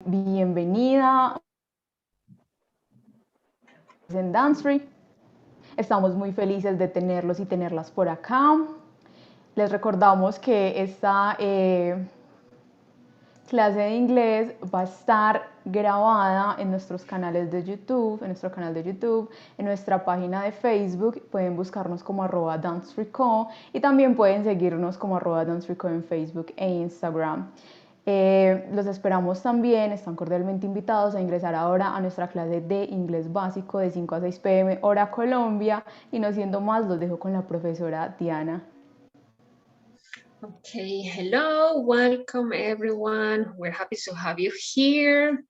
Bienvenida en DANCEFREE. Estamos muy felices de tenerlos y tenerlas por acá. Les recordamos que esta clase de inglés va a estar grabada en nuestros canales de YouTube, en nuestro canal de YouTube, en nuestra página de Facebook. Pueden buscarnos como @dancefreeco y también pueden seguirnos como @dancefreeco en Facebook e Instagram. Los esperamos también, están cordialmente invitados a ingresar ahora a nuestra clase de inglés básico de 5 a 6 p.m. hora Colombia, y no siendo más, los dejo con la profesora Diana. Okay, hello, welcome everyone. We're happy to have you here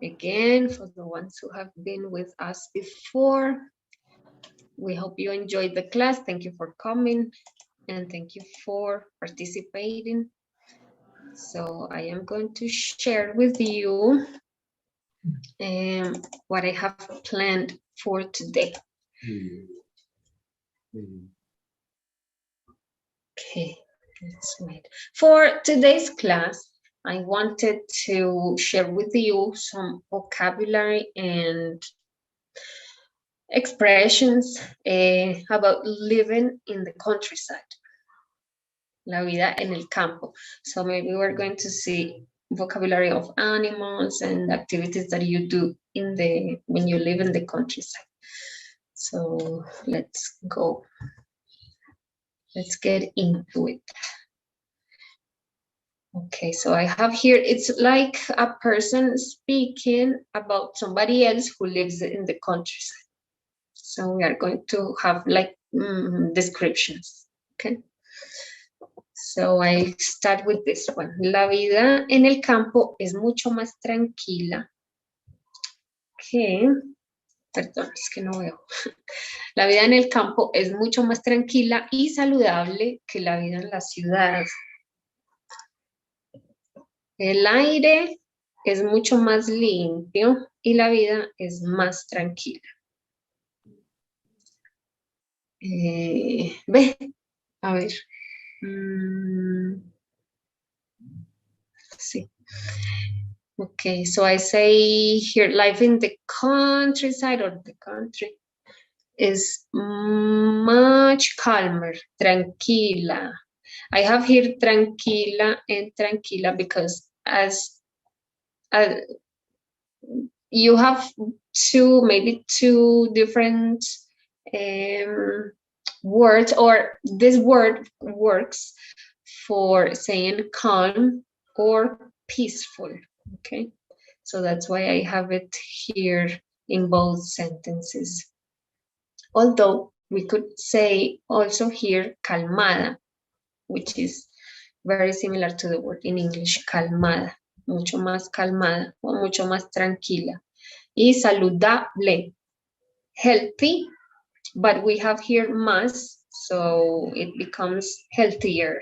again. For the ones who have been with us before, we hope you enjoyed the class. Thank you for coming and thank you for participating. So I am going to share with you what I have planned for today. Okay. Let's wait. For today's class, I wanted to share with you some vocabulary and expressions about living in the countryside. La vida en el campo. So maybe we're going to see vocabulary of animals and activities that you do when you live in the countryside. So let's go. Let's get into it. Okay, so I have here, it's like a person speaking about somebody else who lives in the countryside. So we are going to have like descriptions, okay? So I start with this one. La vida en el campo es mucho más tranquila que... Perdón, es que no veo. La vida en el campo es mucho más tranquila y saludable que la vida en la ciudad. El aire es mucho más limpio y la vida es más tranquila. Ve, a ver. Sí. Okay, so I say here, life in the countryside or the country is much calmer, tranquila. I have here tranquila and tranquila because as you have maybe two different words, or this word works for saying calm or peaceful, okay? So that's why I have it here in both sentences. Although we could say also here calmada, which is very similar to the word in English, calmada, mucho más calmada o mucho más tranquila. Y saludable, healthy, but we have here más, so it becomes healthier.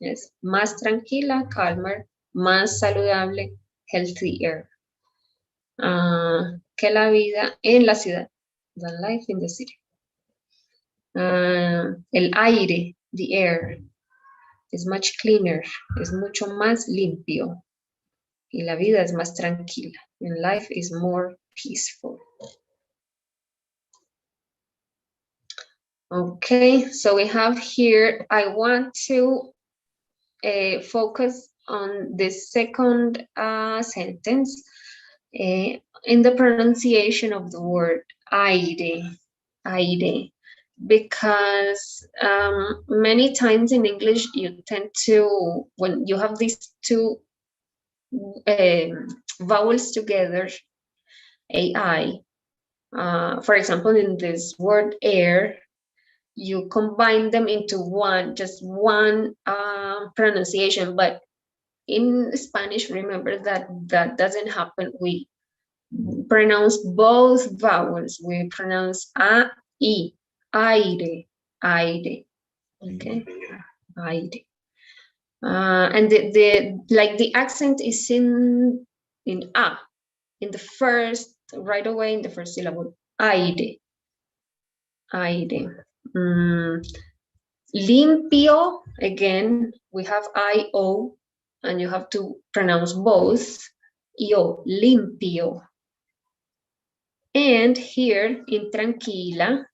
Yes, más tranquila, calmer, más saludable, healthier. Que la vida en la ciudad, the life in the city. El aire, the air, is much cleaner, es mucho más limpio. Y la vida es más tranquila. And life is more peaceful. Okay, so we have here, I want to focus on the second sentence in the pronunciation of the word aire, aire. Because many times in English you tend to, when you have these two vowels together, AI, for example, in this word air, you combine them into just one pronunciation, but in Spanish, remember that that doesn't happen. We pronounce both vowels. We pronounce a, I. Aire, aire, okay, aire. And the accent is in a, in the first, right away in the first syllable, aire, aire. Limpio, again, we have I-O, and you have to pronounce both. yo, limpio. And here in tranquila,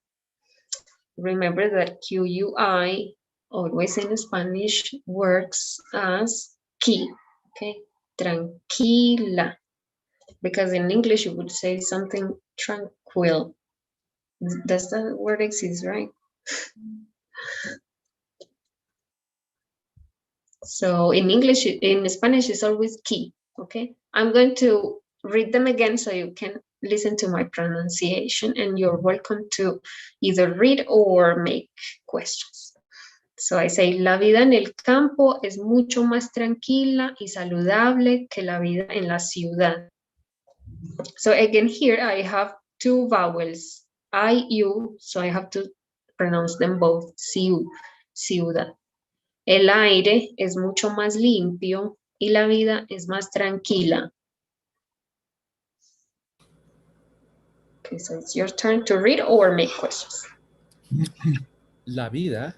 remember that QUI always in Spanish works as key, okay? Tranquila. Because in English you would say something tranquil. Does that word exist, right? So in English, in Spanish, it's always key, okay? I'm going to read them again so you can listen to my pronunciation, and you're welcome to either read or make questions. So I say, la vida en el campo es mucho más tranquila y saludable que la vida en la ciudad. So again, here I have two vowels, I, U, so I have to pronounce them both, ciudad. El aire es mucho más limpio y la vida es más tranquila. Okay, so it's your turn to read or make questions. La vida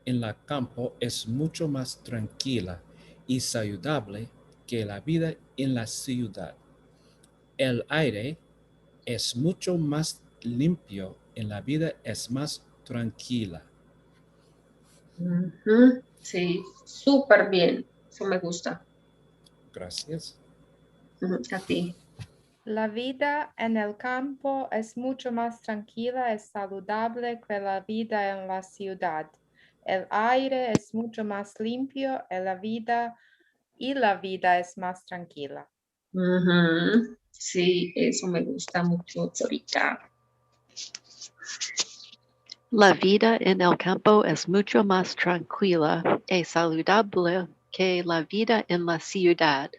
en el campo es mucho más tranquila y saludable que la vida en la ciudad. El aire es mucho más limpio y la vida es más tranquila. Sí, súper bien. Eso me gusta. Gracias. A ti. La vida en el campo es mucho más tranquila y saludable que la vida en la ciudad. El aire es mucho más limpio y la vida es más tranquila. Sí, eso me gusta mucho, Zorita. La vida en el campo es mucho más tranquila y saludable que la vida en la ciudad.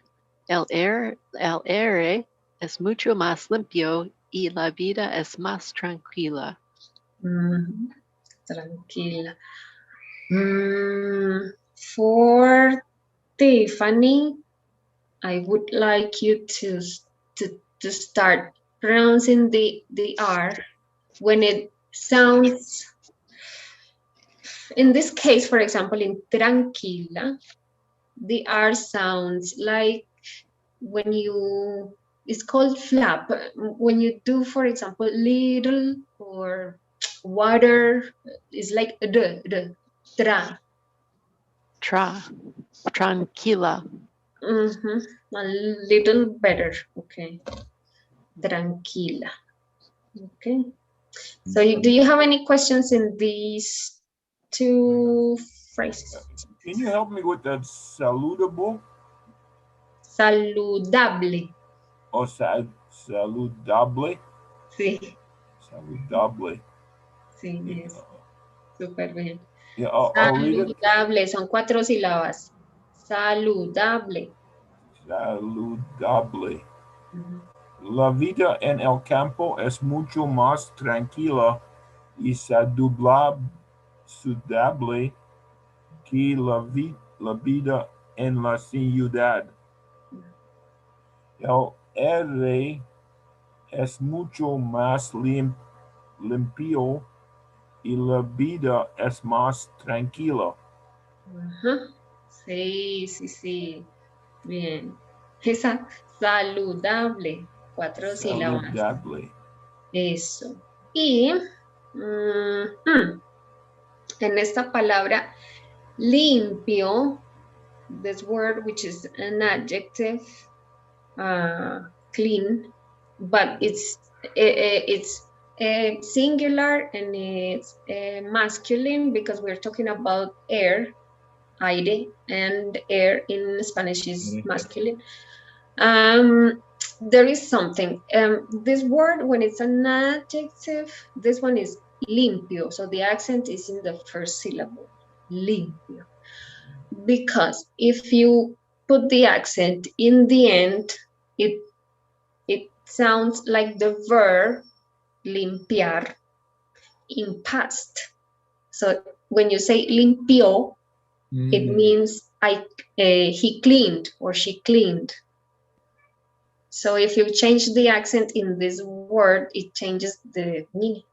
El aire es mucho más limpio y la vida es más tranquila. Tranquila. For Tiffany, I would like you to start pronouncing the R when it sounds, in this case, for example, in tranquila, the R sounds like when you, it's called flap. When you do, for example, little or water, it's like tra. Tranquila. A little better, okay. Tranquila. Okay. So do you have any questions in these two phrases? Can you help me with that saludable? Saludable. O saludable? Sí. Saludable. Sí, yes. Súper bien. Yeah, I'll read it. Saludable, son 4 sílabas. Saludable. Saludable. La vida en el campo es mucho más tranquila y saludable que la vida en la ciudad. El aire es mucho más limpio y la vida es más tranquila. Sí. Bien. Esa, saludable. 4 sílabas. Saludable. Eso. Y en esta palabra limpio, this word which is an adjective, clean, but it's singular and it's masculine because we're talking about air, aire, and air in Spanish is masculine. There is something. This word, when it's an adjective, this one is limpio. So the accent is in the first syllable, limpio. Because if you put the accent in the end, it sounds like the verb limpiar in past. So when you say limpio, it means he cleaned or she cleaned. So if you change the accent in this word, it changes the meaning.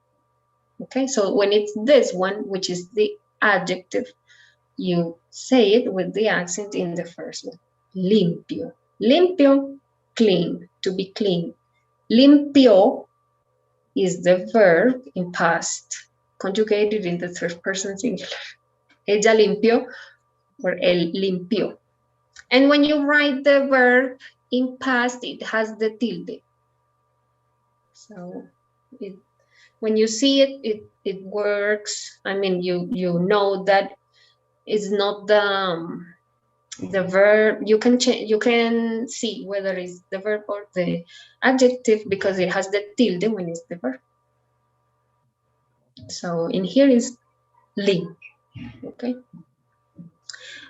Okay, so when it's this one, which is the adjective, you say it with the accent in the first one. Limpio. Limpio clean, to be clean. Limpió is the verb in past, conjugated in the third person singular. Ella limpió or él limpió. And when you write the verb in past, it has the tilde. So when you see it, it works. I mean, you know that it's not the verb. You can change. You can see whether it's the verb or the adjective because it has the tilde when it's the verb. So in here is lim. Okay.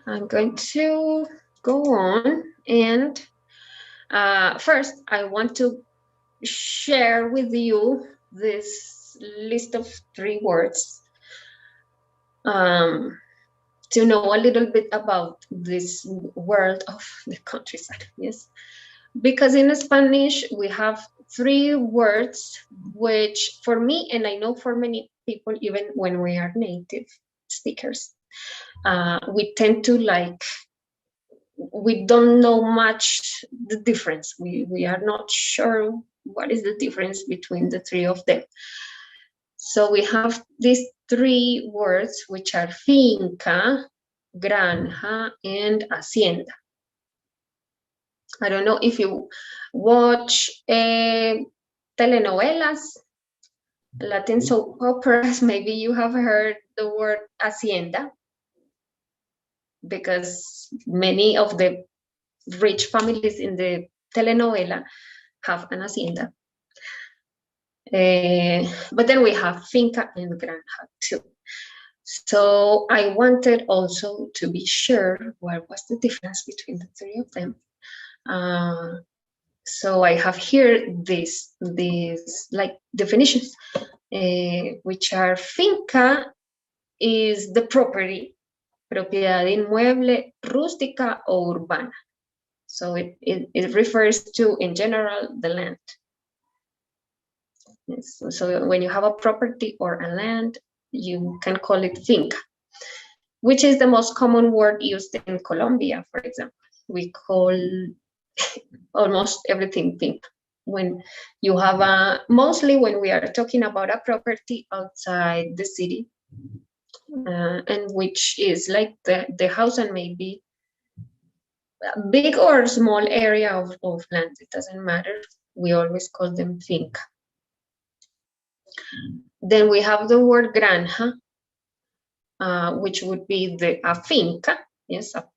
I'm going to go on, and first I want to share with you this list of 3 words to know a little bit about this world of the countryside. Yes, because in Spanish we have 3 words which for me, and I know for many people, even when we are native speakers, we tend to we don't know much the difference. We are not sure what is the difference between the 3 of them. So we have these 3 words, which are finca, granja, and hacienda. I don't know if you watch telenovelas, Latin soap operas, maybe you have heard the word hacienda, because many of the rich families in the telenovela have an hacienda. But then we have finca and granja too. So I wanted also to be sure what was the difference between the 3 of them. So I have here these like definitions, which are: finca is the property, propiedad inmueble, rústica o urbana. So it refers to, in general, the land. Yes. So when you have a property or a land, you can call it finca, which is the most common word used in Colombia, for example. We call almost everything finca. When you have mostly when we are talking about a property outside the city, and which is like the house and maybe a big or small area of land, it doesn't matter. We always call them finca. Then we have the word granja, which would be a finca, yes, a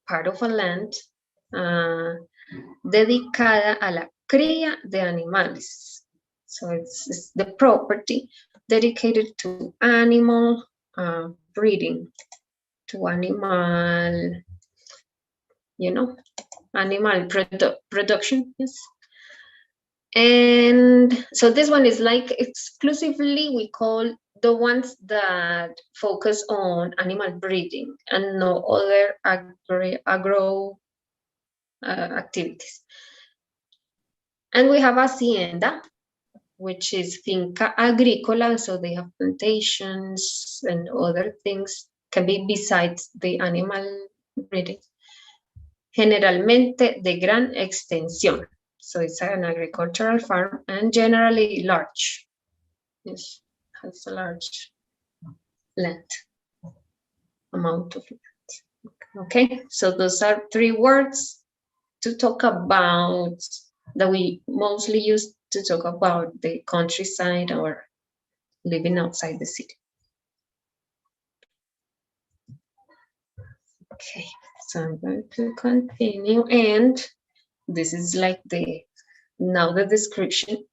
part of a land dedicada a la cría de animales. So it's the property dedicated to animal breeding, to animal, animal production, yes. And so this one is like exclusively we call the ones that focus on animal breeding and no other agro activities. And we have hacienda, which is finca agrícola, so they have plantations and other things, can be besides the animal breeding. Generalmente de gran extensión. So it's an agricultural farm and generally large. Yes, has a large land, amount of land. Okay, so those are 3 words to talk about that we mostly use to talk about the countryside or living outside the city. Okay, so I'm going to continue, and this is like now the description,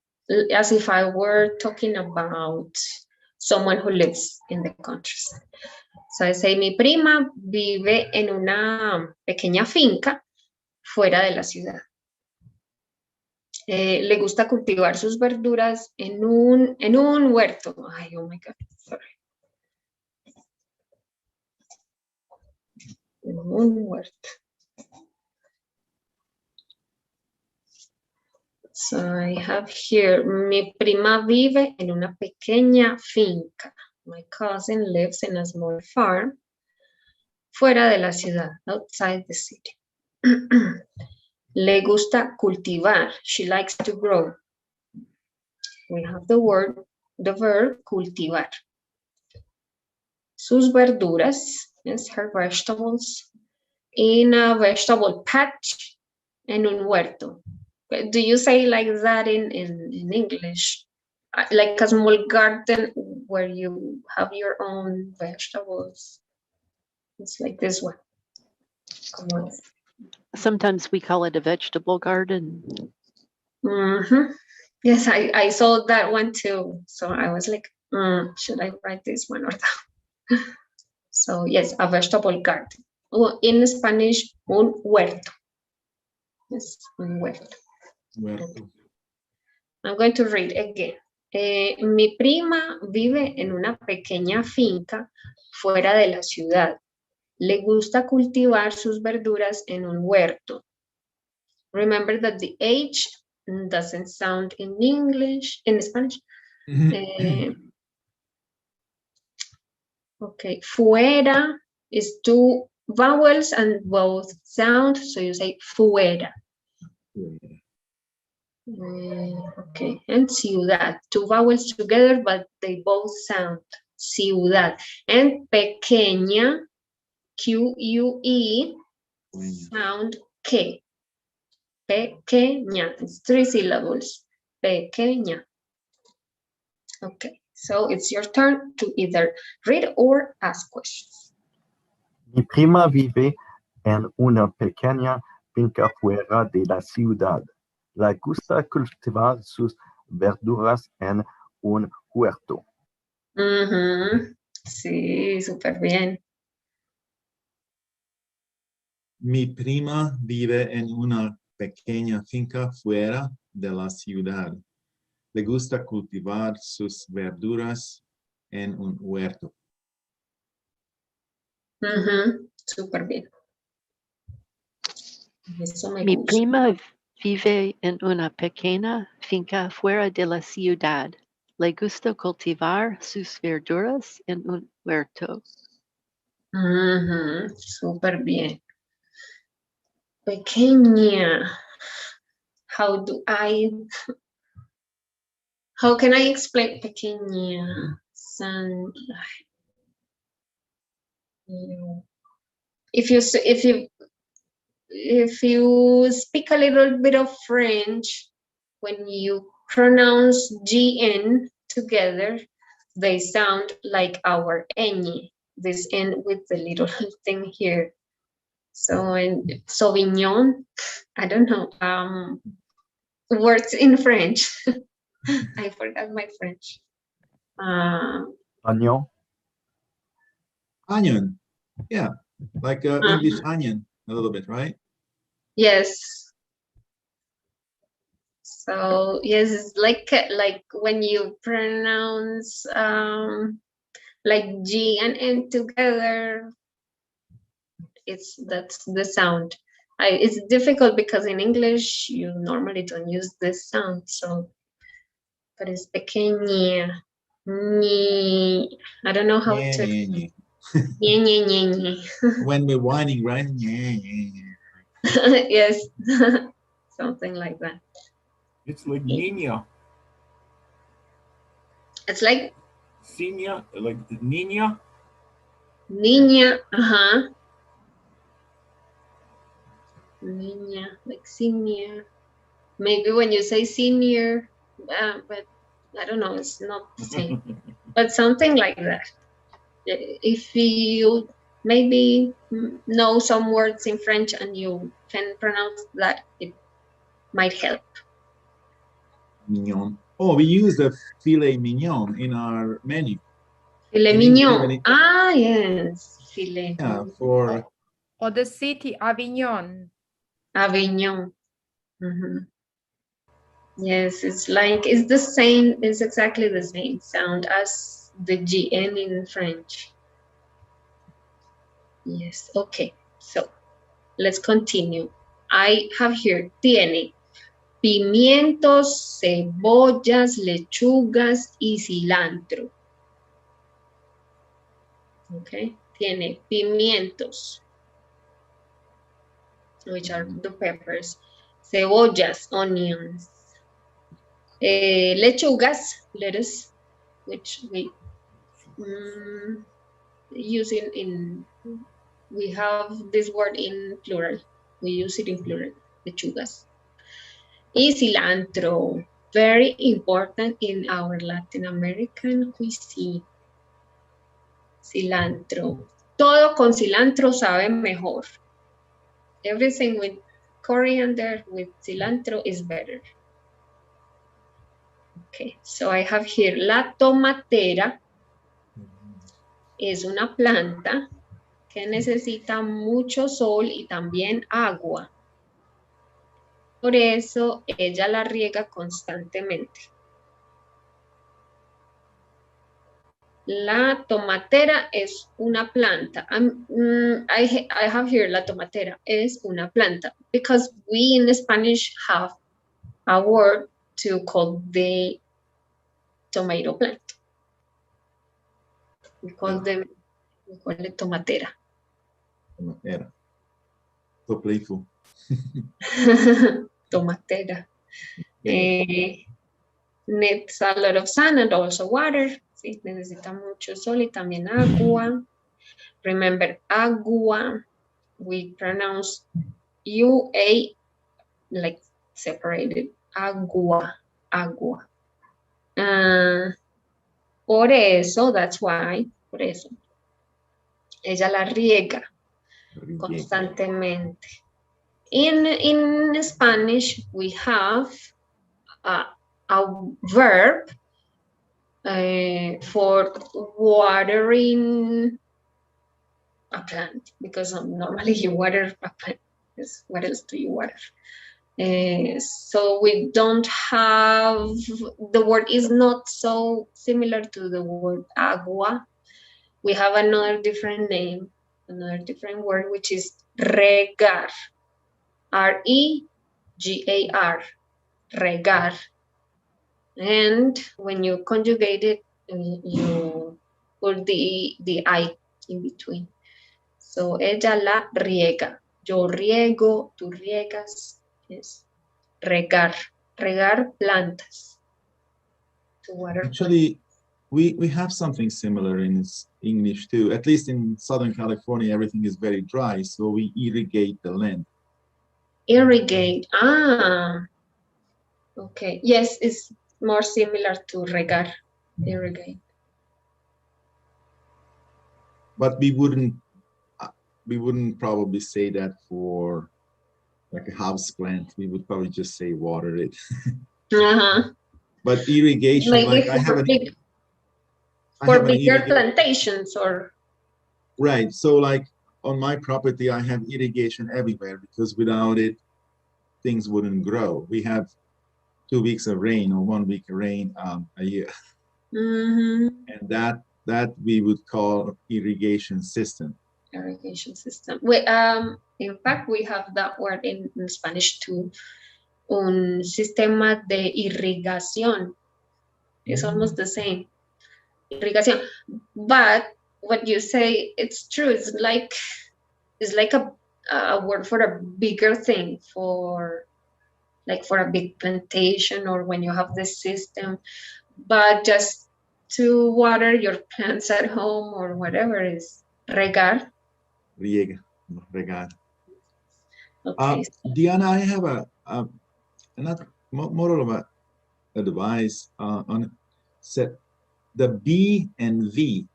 as if I were talking about someone who lives in the countryside. So I say, mi prima vive en una pequeña finca fuera de la ciudad. Le gusta cultivar sus verduras en un huerto. Ay, oh my God, sorry. En un huerto. So I have here, mi prima vive en una pequeña finca. My cousin lives in a small farm fuera de la ciudad, outside the city. Le gusta cultivar. She likes to grow. We have the verb cultivar. Sus verduras, yes, her vegetables, in a vegetable patch, en un huerto. Do you say like that in English? Like a small garden where you have your own vegetables. It's like this one. Sometimes we call it a vegetable garden. Mm-hmm. Yes, I saw that one too. So I was like, should I write this one or that? So yes, a vegetable garden. In Spanish, un huerto. Yes, un huerto. Huerto. I'm going to read again. Mi prima vive en una pequeña finca fuera de la ciudad. Le gusta cultivar sus verduras en un huerto. Remember that the H doesn't sound in English, in Spanish. Okay, fuera is two vowels and both sound, so you say fuera. Okay, and ciudad, two vowels together, but they both sound ciudad. And pequeña, Q-U-E, sound K. Pequeña, it's 3 syllables. Pequeña. Okay, so it's your turn to either read or ask questions. Mi prima vive en una pequeña finca fuera de la ciudad. Le gusta cultivar sus verduras en un huerto. Sí, súper bien. Mi prima vive en una pequeña finca fuera de la ciudad. Le gusta cultivar sus verduras en un huerto. Súper bien. Eso me Mi gusta. prima vive en una pequeña finca fuera de la ciudad. Le gusta cultivar sus verduras en un huerto. Súper bien. Pequeña. How can I explain pequeña? If you speak a little bit of French, when you pronounce GN together, they sound like our ñ, this N with the little thing here. So in Sauvignon, I don't know, words in French. I forgot my French. Onion. Onion. Yeah, like English onion, a little bit, right? Yes. So yes, it's like when you pronounce like G and N together, that's the sound. It's difficult because in English you normally don't use this sound. So, but it's pequeña, ni. I don't know how to. Nye. Nye. When we're whining, right? Yes, something like that. It's like niña. It's like Niña, like niña. niña, niña, like senior. Maybe when you say senior, but I don't know, it's not the same. But something like that. If you maybe know some words in French and you can pronounce that, it might help. Mignon. Oh, we use the filet mignon in our menu. Filet In mignon. English, Yes, filet. yeah, for Or the city, Avignon. Avignon. Yes, it's the same, it's exactly the same sound as the GN in French. Yes, okay, so let's continue. I have here, tiene pimientos, cebollas, lechugas y cilantro. Okay, tiene pimientos, which are the peppers, cebollas, onions. Lechugas, lettuce, which we use we have this word in plural. We use it in plural, lechugas. Y cilantro, very important in our Latin American cuisine. Cilantro. Todo con cilantro sabe mejor. Everything with coriander, with cilantro is better. Okay, so I have here la tomatera. Es una planta que necesita mucho sol y también agua. Por eso ella la riega constantemente. La tomatera es una planta. I have here la tomatera es una planta because we in Spanish have a word to call the tomato plant. We call it tomatera. Tomatera. So playful. Tomatera. Needs a lot of sun and also water. Sí, necesita mucho sol y también agua. Remember, agua, we pronounce UA like separated. Agua, agua. Por eso, that's why, por eso, ella la riega constantemente. In Spanish, we have a verb for watering a plant, because normally you water a plant. What else do you water? So we don't have, the word is not so similar to the word agua. We have another different name, another different word, which is regar. R-E-G-A-R, regar. And when you conjugate it, you put the I in between. So ella la riega. Yo riego, tú riegas. Yes. Regar. Regar plantas. To water. Actually, we have something similar in English too. At least in Southern California, everything is very dry, so we irrigate the land. Irrigate. Ah. Okay. Yes, it's more similar to regar. Irrigate. But we wouldn't probably say that for like a house plant. We would probably just say water it. But irrigation, maybe like for bigger plantations or. Right. So like on my property, I have irrigation everywhere because without it, things wouldn't grow. We have 2 weeks of rain or 1 week of rain a year. And that we would call irrigation system. Irrigation system. We, in fact, we have that word in Spanish too. Un sistema de irrigación. It's almost the same. Irrigación. But what you say, it's true. It's like a word for a bigger thing, for a big plantation or when you have this system. But just to water your plants at home or whatever is regar. Riega, regar. Okay. Diana, I have another more of advice on set. The B and V,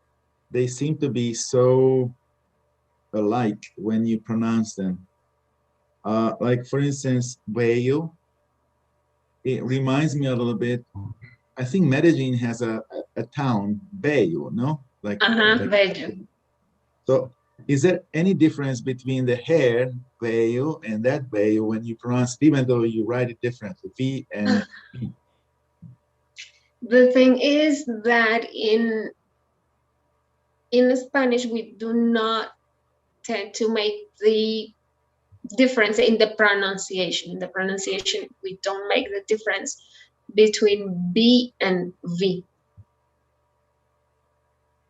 they seem to be so alike when you pronounce them. Like for instance, Baile, it reminds me a little bit. I think Medellin has a town, Baile, no? Like Baile. So is there any difference between the hair, Baile, and that Baile when you pronounce it, even though you write it differently, V and B? The thing is that in Spanish, we do not tend to make the difference in the pronunciation. In the pronunciation, we don't make the difference between B and V.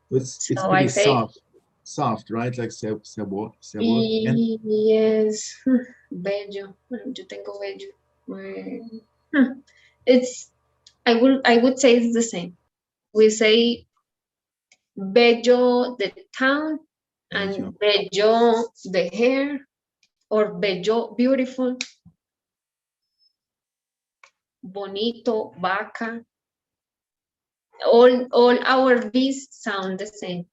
It's pretty soft. soft, right? Like sabor. Yes, bello. Yo tengo bello. It's, I would say it's the same. We say bello the town and bello the hair, or bello beautiful, bonito, vaca. All our V's sound the same.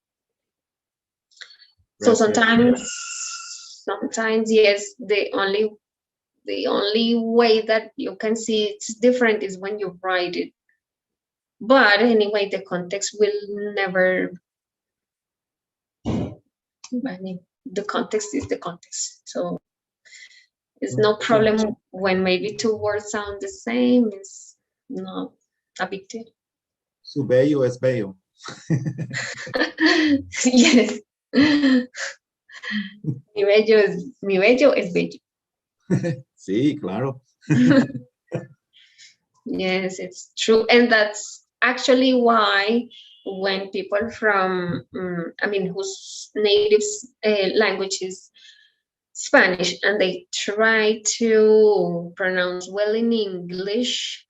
So sometimes yes, the only way that you can see it's different is when you write it. But anyway, the context will never, I mean, the context is the context. So it's no problem when maybe two words sound the same. It's not a big deal. Su bello es bello. Yes. Mi bello es bello. Sí, claro. Yes, it's true. And that's actually why when people from, whose native language is Spanish, and they try to pronounce well in English,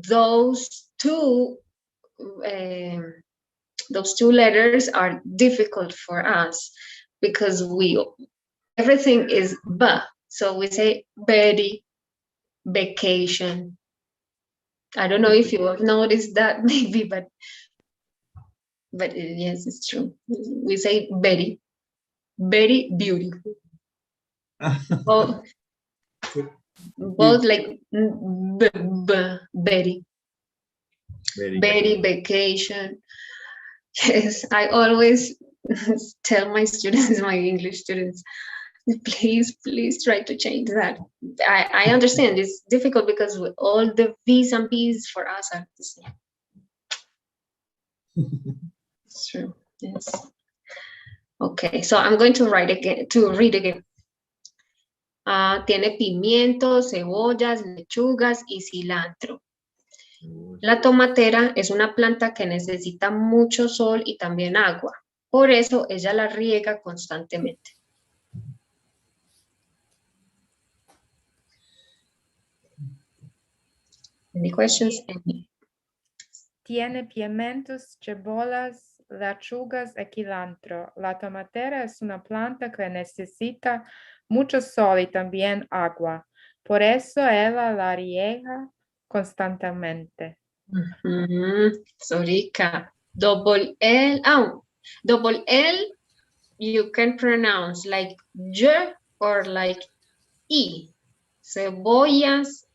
those two letters are difficult for us because everything is ba. So we say very, vacation. I don't know if you have noticed that maybe, but yes, it's true. We say very, very beautiful. Both like very, very vacation. Yes, I always tell my students, my English students, please try to change that. I understand it's difficult because all the V's and P's for us are the same. It's true. Yes. Okay, so I'm going to read again. Tiene pimientos, cebollas, lechugas y cilantro. La tomatera es una planta que necesita mucho sol y también agua. Por eso ella la riega constantemente. Any questions? Tiene pimientos, cebollas, lechugas y cilantro. La tomatera es una planta que necesita mucho sol y también agua. Por eso ella la riega constantemente. Sorika. Double L, you can pronounce like Y or like E. Cebollas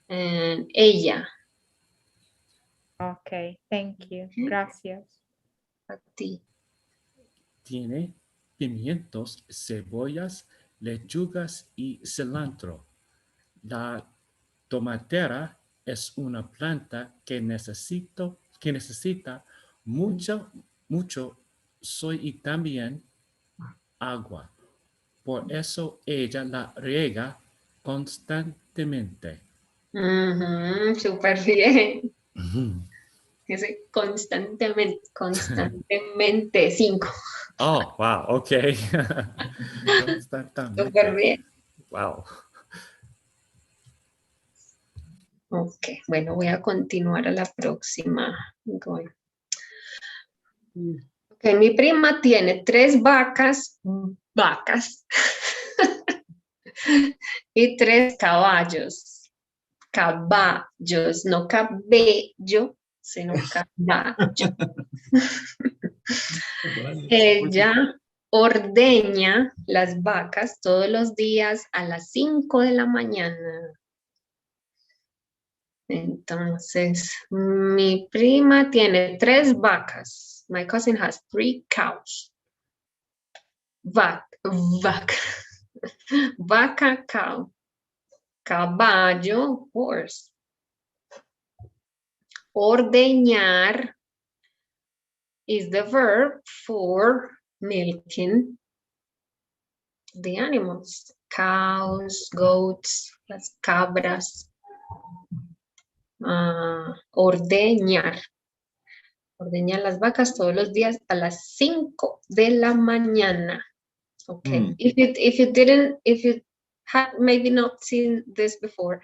and ella. Okay, thank you. Gracias. A ti. Tiene pimientos, cebollas, lechugas y cilantro. La tomatera es una planta que necesita mucho sol y también agua. Por eso ella la riega constantemente. Súper bien. Dice constantemente 5. Oh, wow, ok. Constantemente. Súper bien. Wow. Ok, bueno, voy a continuar a la próxima. Ok, mi prima tiene 3 vacas y 3 caballos. Caballos, no cabello, sino caballo. Ella ordeña las vacas todos los días a las 5 de la mañana. Entonces, mi prima tiene 3 vacas. My cousin has 3 cows. Vaca, cow. Caballo, horse. Ordeñar is the verb for milking the animals. Cows, goats, las cabras. Ordeñar. Ordeña las vacas todos los días a las 5 de la mañana. Okay. If you had maybe not seen this before,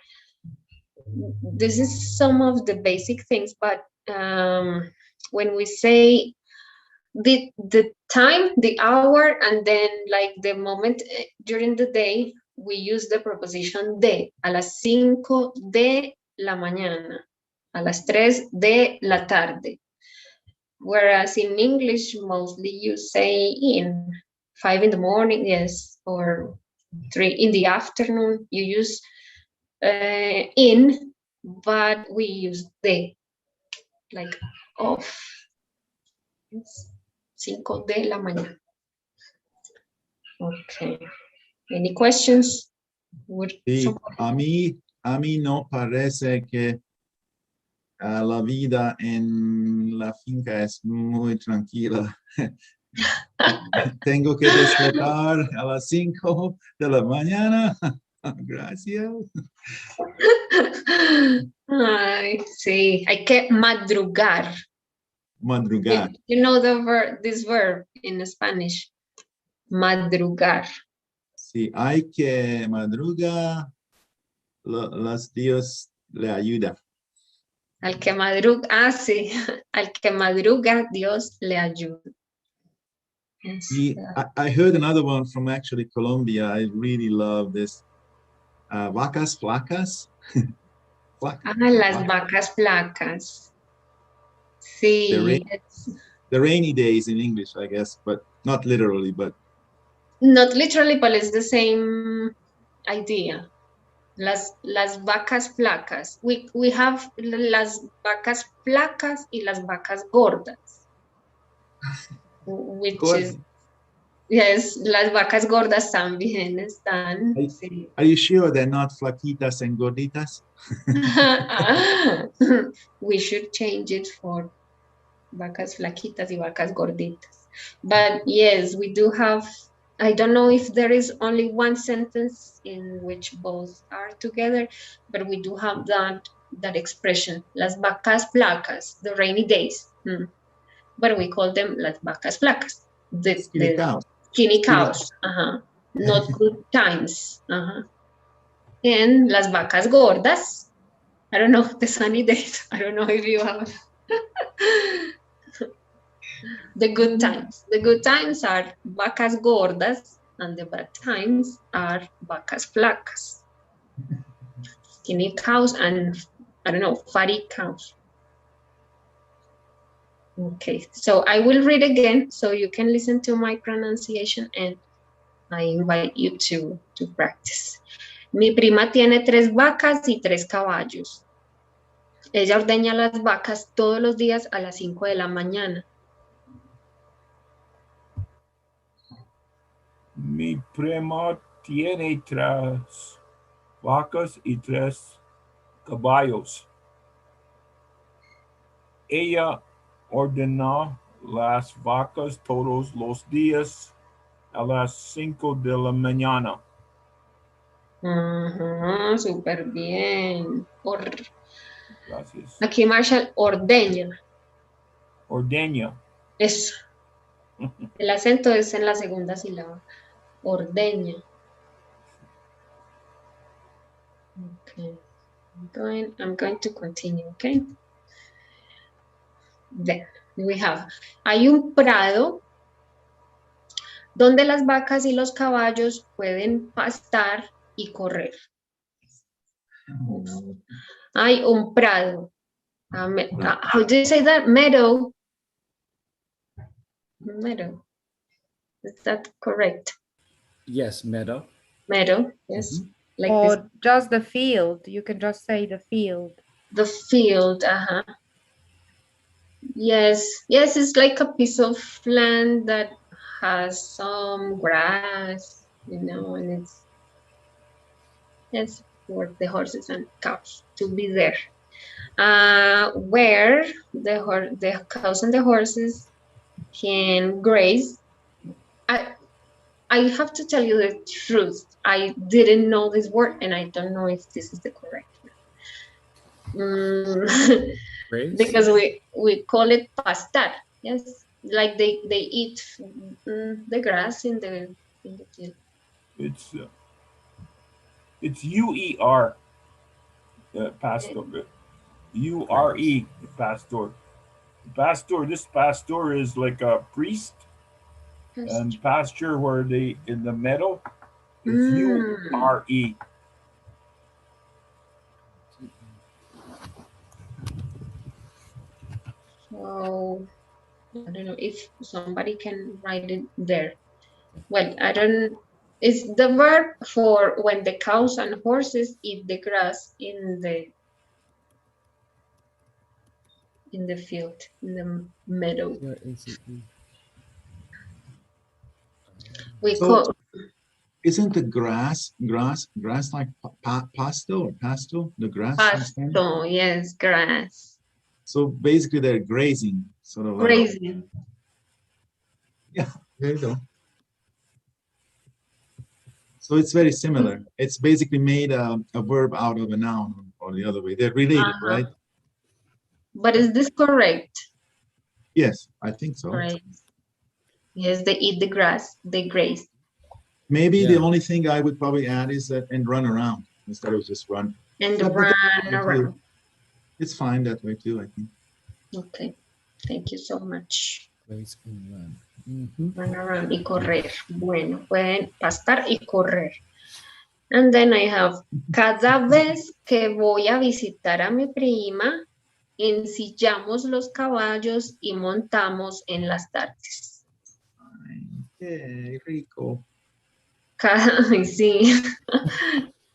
this is some of the basic things, but when we say the time, the hour, and then like the moment during the day, we use the preposition de, a las 5 de la mañana, a las 3 de la tarde. Whereas in English, mostly you say in 5 in the morning, yes, or 3 in the afternoon. You use in, but we use de, like of. 5 de la mañana. Okay. Any questions? Sí, a mí no parece que la vida en la finca es muy tranquila. Tengo que despertar a las 5 de la mañana. Gracias. Ay, sí, hay que madrugar. Madrugar. You know this verb in Spanish, madrugar. Sí, hay que madrugar, los Dios le ayuda. Al que madruga, sí, al que madruga, Dios le ayuda. Yes. Sí, I heard another one from actually Colombia. I really love this. Vacas flacas. Las vacas flacas. Sí. The rainy days in English, I guess, but not literally, but. Not literally, but it's the same idea. Las vacas flacas. We have las vacas flacas y las vacas gordas. Which is, yes, las vacas gordas también están. Are you sure they're not flaquitas and gorditas? We should change it for vacas flaquitas y vacas gorditas. But yes, we do have, I don't know if there is only one sentence in which both are together, but we do have that expression, las vacas flacas, the rainy days. But we call them las vacas flacas, the skinny cows. Not good times. And las vacas gordas, I don't know, the sunny days, I don't know if you have. The good times. The good times are vacas gordas, and the bad times are vacas flacas. Skinny cows and, I don't know, fatty cows. Okay, so I will read again so you can listen to my pronunciation, and I invite you to practice. Mi prima tiene 3 vacas y 3 caballos. Ella ordeña las vacas todos los días a las 5 de la mañana. Mi prima tiene 3 vacas y 3 caballos. Ella ordena las vacas todos los días a las 5 de la mañana. Súper bien. Gracias. Aquí Marshall, ordeña. Ordeña. Eso. El acento es en la segunda sílaba. Ordeña. Okay. I'm going to continue, okay? Then we have, hay un prado donde las vacas y los caballos pueden pastar y correr. Hay un prado. How do you say that? Meadow. Meadow. Is that correct? Yes, meadow. Meadow, yes. Like Or this. just the field. You can just say the field. The field, Yes, it's like a piece of land that has some grass, you know, and it's for the horses and cows to be there. Where the cows and the horses can graze. I have to tell you the truth. I didn't know this word, and I don't know if this is the correct one. Grace? because we call it pastar. Yes, like they eat the grass in the field. It's U-E-R, pastor. U-R-E, pastor. Pastor, this pastor is like a priest, and pasture where they in the meadow. It's U-R-E. So I don't know if somebody can write it there. Well, I don't. It's the verb for when the cows and horses eat the grass in the field, in the meadow. We call. Isn't the grass like pasto or pasto? The grass. Pasto, yes, grass. So basically, they're grazing, sort of. Grazing. Yeah, there you go. So it's very similar. It's basically made a verb out of a noun, or the other way. They're related, right? But is this correct? Yes, I think so. Right. Yes, they eat the grass, they graze. Maybe the only thing I would probably add is that and run around instead of just run. And run around. It's fine that way too, I think. Okay, thank you so much. Graze and run. Run around y correr. Bueno, pueden pastar y correr. And then I have, cada vez que voy a visitar a mi prima, ensillamos los caballos y montamos en las tardes. Ay, qué rico. Sí.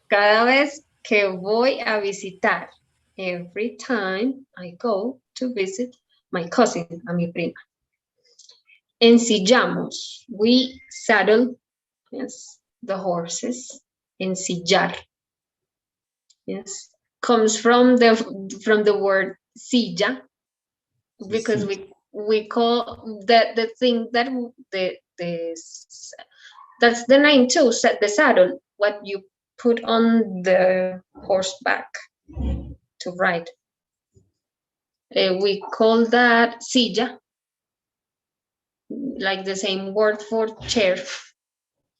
Cada vez que voy a visitar, every time I go to visit my cousin, a mi prima. Ensillamos, we saddle, yes, the horses. Ensillar, yes, comes from the word silla, because we call the thing that that's the name too, the saddle, what you put on the horseback to ride. We call that silla, like the same word for chair,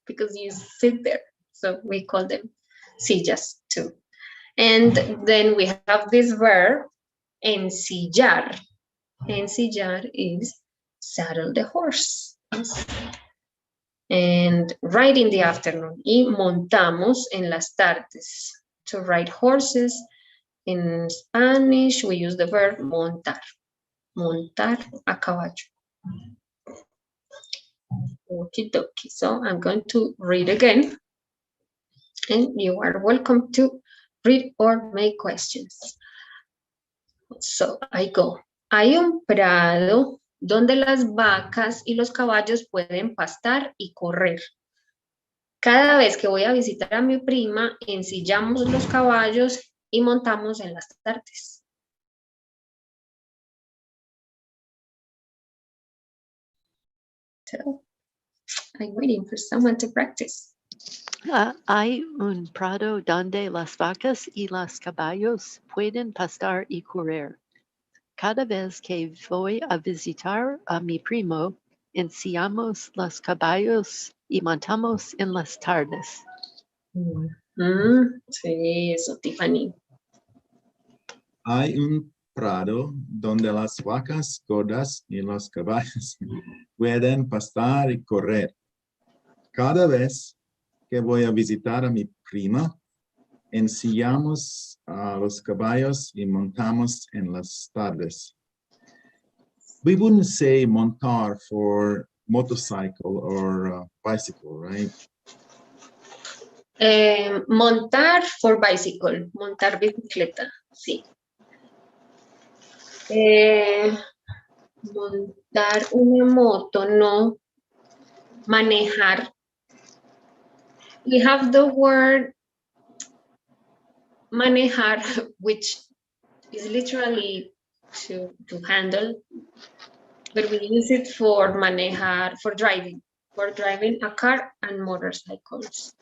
because you sit there. So we call them sillas too. And then we have this verb, ensillar. Ensillar is saddle the horse. Yes. And ride in the afternoon. Y montamos en las tardes. To ride horses. In Spanish, we use the verb montar. Montar a caballo. Okie dokie. So I'm going to read again. And you are welcome to read or make questions. So I go. Hay un prado donde las vacas y los caballos pueden pastar y correr. Cada vez que voy a visitar a mi prima, ensillamos los caballos y montamos en las tardes. So I'm waiting for someone to practice. Hay un prado donde las vacas y los caballos pueden pastar y correr. Cada vez que voy a visitar a mi primo, ensillamos los caballos y montamos en las tardes. Sí, eso, Tiffany. Hay un prado donde las vacas gordas y los caballos pueden pastar y correr. Cada vez que voy a visitar a mi prima, ensillamos a los caballos y montamos en las tardes. We wouldn't say montar for motorcycle or bicycle, right? Montar for bicycle, montar bicicleta, sí. Montar una moto, no. Manejar. We have the word manejar, which is literally to handle, but we use it for manejar, for driving a car and motorcycles.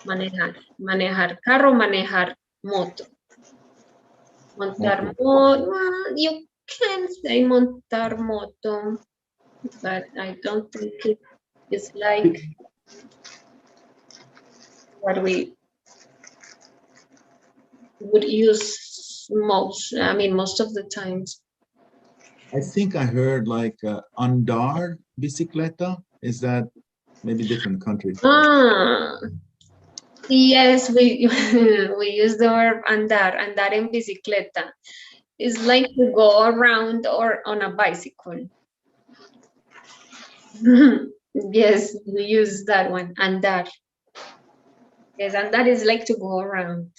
Manejar carro, manejar moto. Montar moto. You can say montar moto, but I don't think it is like what we would use most. I mean, most of the times. I think I heard like andar bicicleta. Is that maybe different country? Yes, we we use the verb andar en bicicleta. It's like to go around or on a bicycle. Yes, we use that one, andar. Yes, andar is like to go around.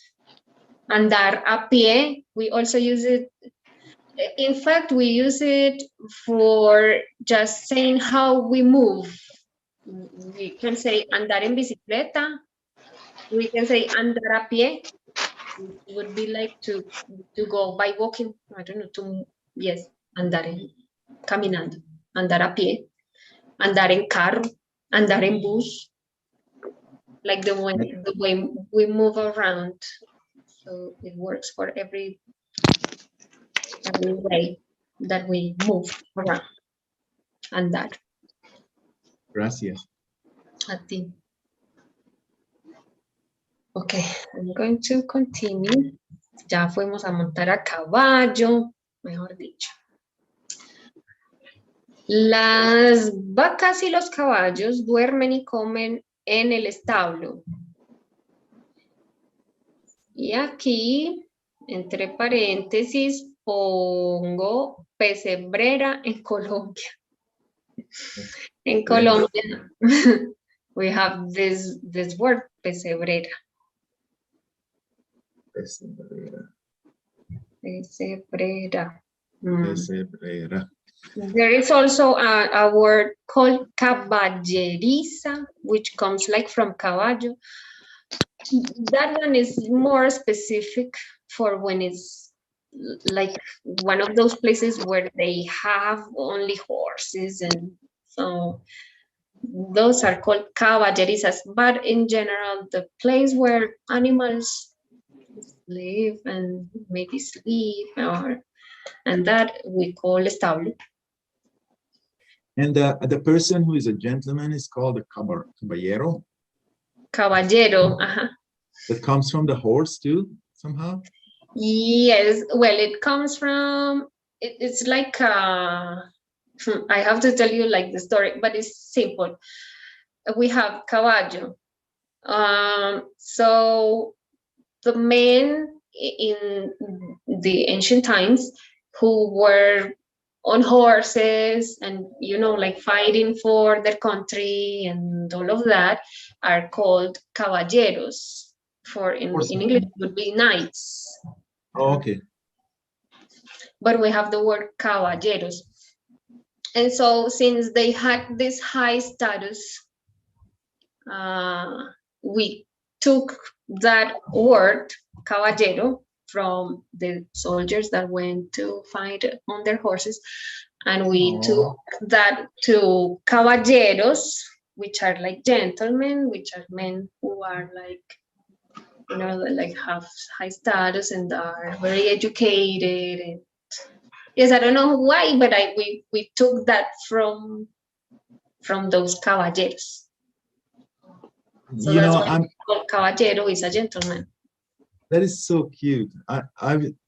Andar a pie, we also use it. In fact, we use it for just saying how we move. We can say andar en bicicleta. We can say andar a pie. It would be like to go by walking. I don't know, yes, andar caminando, andar a pie, andar en carro, andar en bus, like the way we move around. So it works for every way that we move around. Andar. Gracias. A ti. Okay, I'm going to continue. Ya fuimos a montar a caballo, mejor dicho. Las vacas y los caballos duermen y comen en el establo. Y aquí, entre paréntesis, pongo pesebrera en Colombia. En Colombia, we have this word, pesebrera. Pesebrera. Pesebrera. Pesebrera. There is also a word called caballeriza, which comes like from caballo. That one is more specific for when it's like one of those places where they have only horses, and so those are called caballerizas. But in general, the place where animals live and maybe sleep, and that we call establo. And the person who is a gentleman is called a caballero. Caballero, uh-huh. That comes from the horse too, somehow? Yes, well, it comes from, it's like, I have to tell you like the story, but it's simple. We have caballo. So the men in the ancient times who were on horses and, you know, like fighting for their country and all of that are called caballeros. For in English it would be knights. Oh, okay. But we have the word caballeros. And so since they had this high status, we took that word caballero from the soldiers that went to fight on their horses, and we took that to caballeros, which are like gentlemen, which are men who are like, you know, like have high status and are very educated. And yes, I don't know why, but we took that from those caballeros. So you that's know, why caballero is a gentleman. That is so cute. I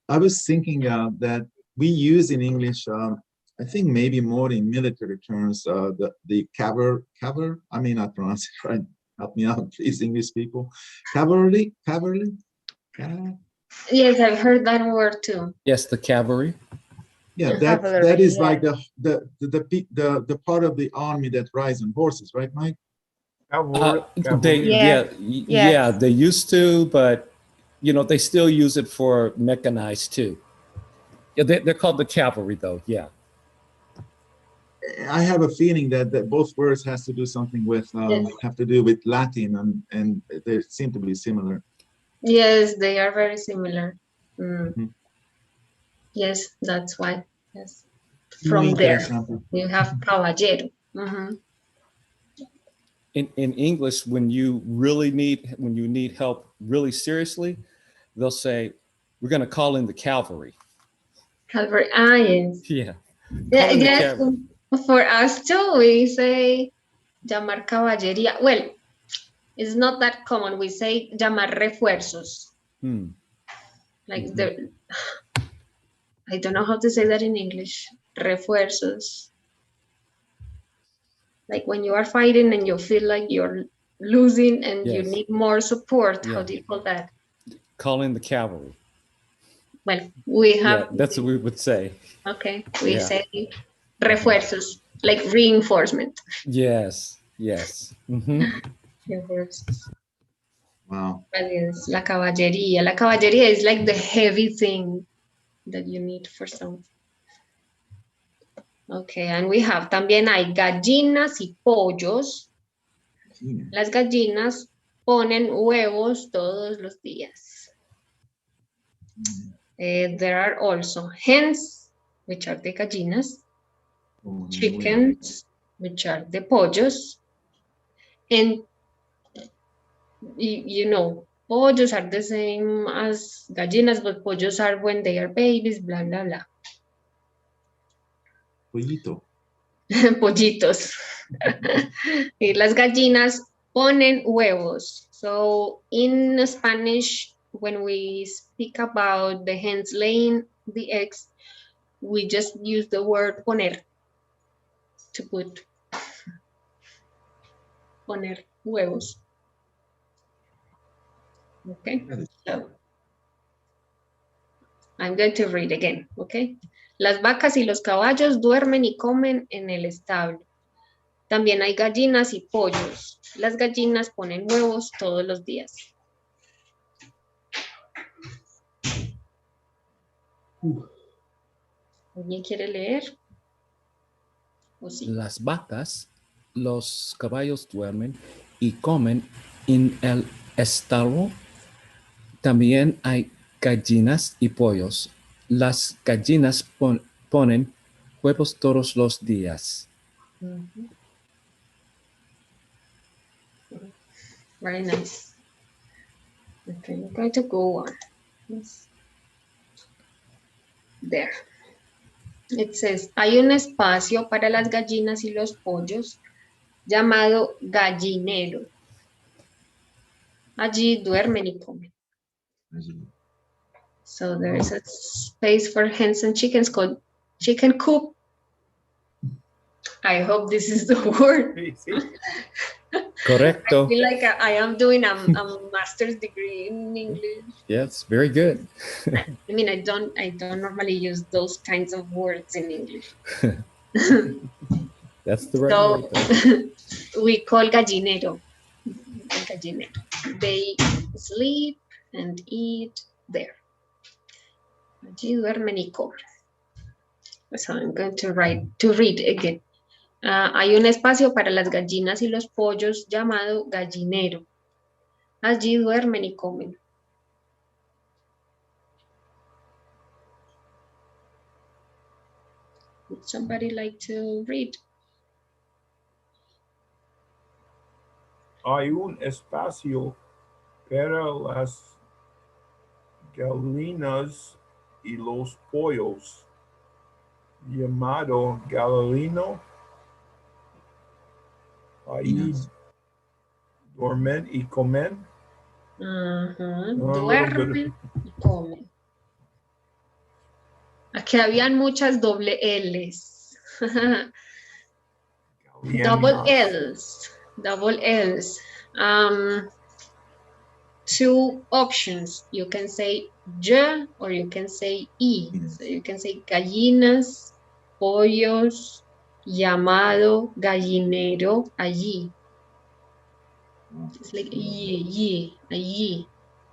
was thinking that we use in English, I think maybe more in military terms, the cavalry. I may not pronounce it right. Help me out, please, English people. Cavalry. Yes, I've heard that word too. Yes, the cavalry. Yeah, Cavalry, that is yeah. like the part of the army that rides on horses, right, Mike? They used to, but you know, they still use it for mechanized too. Yeah, they're called the cavalry though. Yeah. I have a feeling that both words has to do something with have to do with Latin, and they seem to be similar. Yes, they are very similar. Yes, that's why. Yes, from there you have caballero. In English, when you need help really seriously, they'll say, We're going to call in the cavalry. Calvary. Ah, yes. Yeah. Yeah, Call in the yes. cavalry. For us too, we say llamar caballería. Well, it's not that common. We say llamar refuerzos. Like the, I don't know how to say that in English. Refuerzos. Like when you are fighting and you feel like you're losing and you Yes. need more support. How Yeah. do you call that? Call in the cavalry. Well, we Yeah, have, that's what we would say. okay, we Yeah. say refuerzos, like reinforcement. Yes, yes. Refuerzos. Wow. Well, yes, la caballería. La caballería is like the heavy thing that you need for something. Okay, and we have también hay gallinas y pollos. Las gallinas ponen huevos todos los días. There are also hens, which are the gallinas, chickens, which are the pollos, and you know, pollos are the same as gallinas, but pollos are when they are babies, blah, blah, blah. Pollito. Pollitos. Y las gallinas ponen huevos. So in Spanish, when we speak about the hens laying the eggs, we just use the word poner to put. Poner huevos. Okay, so I'm going to read again, okay? Las vacas y los caballos duermen y comen en el establo. También hay gallinas y pollos. Las gallinas ponen huevos todos los días. ¿Alguien quiere leer? ¿O sí? Las vacas, los caballos duermen y comen en el establo. También hay gallinas y pollos. Las gallinas ponen huevos todos los días. Very nice. Okay, I'm going to go on. Yes. There. It says, hay un espacio para las gallinas y los pollos llamado gallinero. Allí duermen y comen. So there is a space for hens and chickens called chicken coop. I hope this is the word. Correcto. I feel like I am doing a master's degree in English. Yes, very good. I mean, I don't normally use those kinds of words in English. That's the right So word. we call gallinero. Gallinero. They sleep and eat there. Allí duermen y comen. So I'm going to read again. Hay un espacio para las gallinas y los pollos llamado gallinero. Allí duermen y comen. Would somebody like to read? Hay un espacio para las gallinas y los pollos llamado gallinero. Ahí duermen y comen. Duermen y comen. Aquí habían muchas doble L's. Double L's. Double L's. Two options. You can say y or you can say y. So you can say gallinas, pollos, llamado, gallinero, allí. It's like y, allí.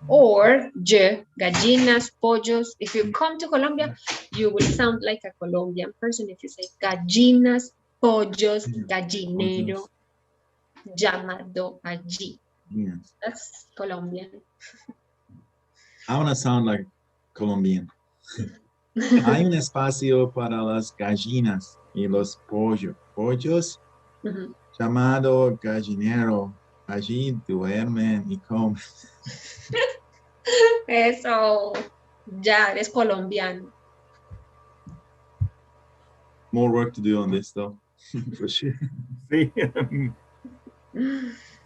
Or y, gallinas, pollos. If you come to Colombia, you will sound like a Colombian person if you say gallinas, pollos, gallinero, llamado, allí. Yes. That's Colombian. I want to sound like Colombian. Hay un espacio para las gallinas y los pollos llamado gallinero. Allí duermen y comen. Eso. Ya eres colombiano. More work to do on this though, for sure. Sí.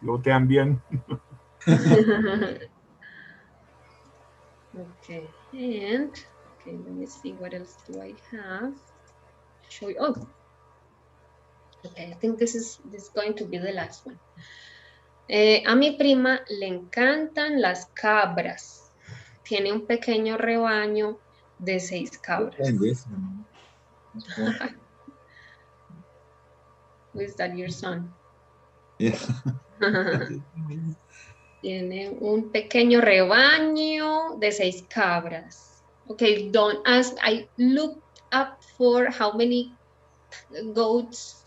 Yo también. Okay, and okay, let me see what else do I have. Show you. Oh, okay, I think this is going to be the last one. A mi prima le encantan las cabras. Tiene un pequeño rebaño de 6 cabras. Who is that, your son? Yeah. Tiene un pequeño rebaño de 6 cabras. Okay, don't ask. I looked up for how many goats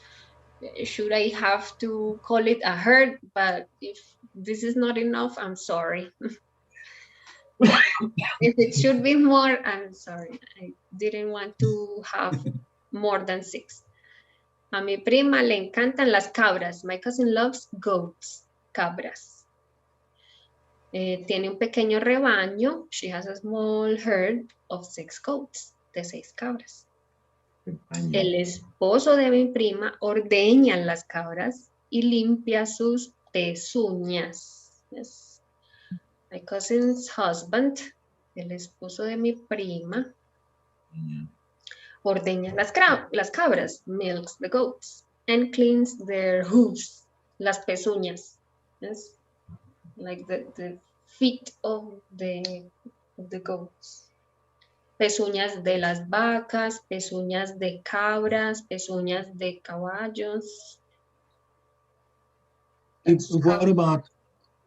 should I have to call it a herd, but if this is not enough, I'm sorry. If it should be more, I'm sorry. I didn't want to have more than 6. A mi prima le encantan las cabras. My cousin loves goats, cabras. Tiene un pequeño rebaño. She has a small herd of 6 goats, de 6 cabras. El esposo de mi prima ordeña las cabras y limpia sus pezuñas. Yes. My cousin's husband, el esposo de mi prima, ordeña las cabras, milks the goats, and cleans their hooves, las pezuñas. Yes. Like the feet of the goats. Pezuñas de las vacas, pezuñas de cabras, pezuñas de caballos. What about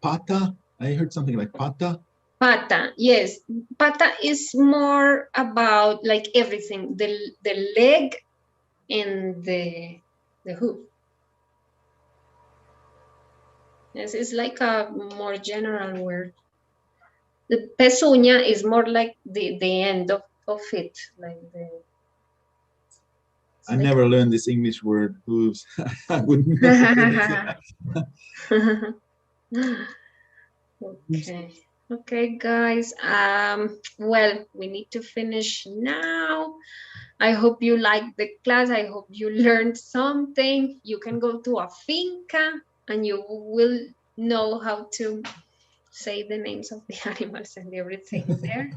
pata? I heard something like pata. Pata, yes. Pata is more about like everything, the leg and the hoof. Yes, it's like a more general word. The pezuña is more like the end of it, like the. I never learned this English word, hooves. I wouldn't know. Okay. Okay, guys. Well, we need to finish now. I hope you liked the class. I hope you learned something. You can go to a finca and you will know how to say the names of the animals and everything there.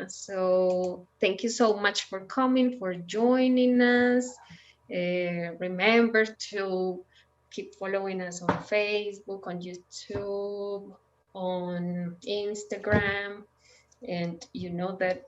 So thank you so much for coming, for joining us. Remember to keep following us on Facebook, on YouTube, on Instagram, and you know that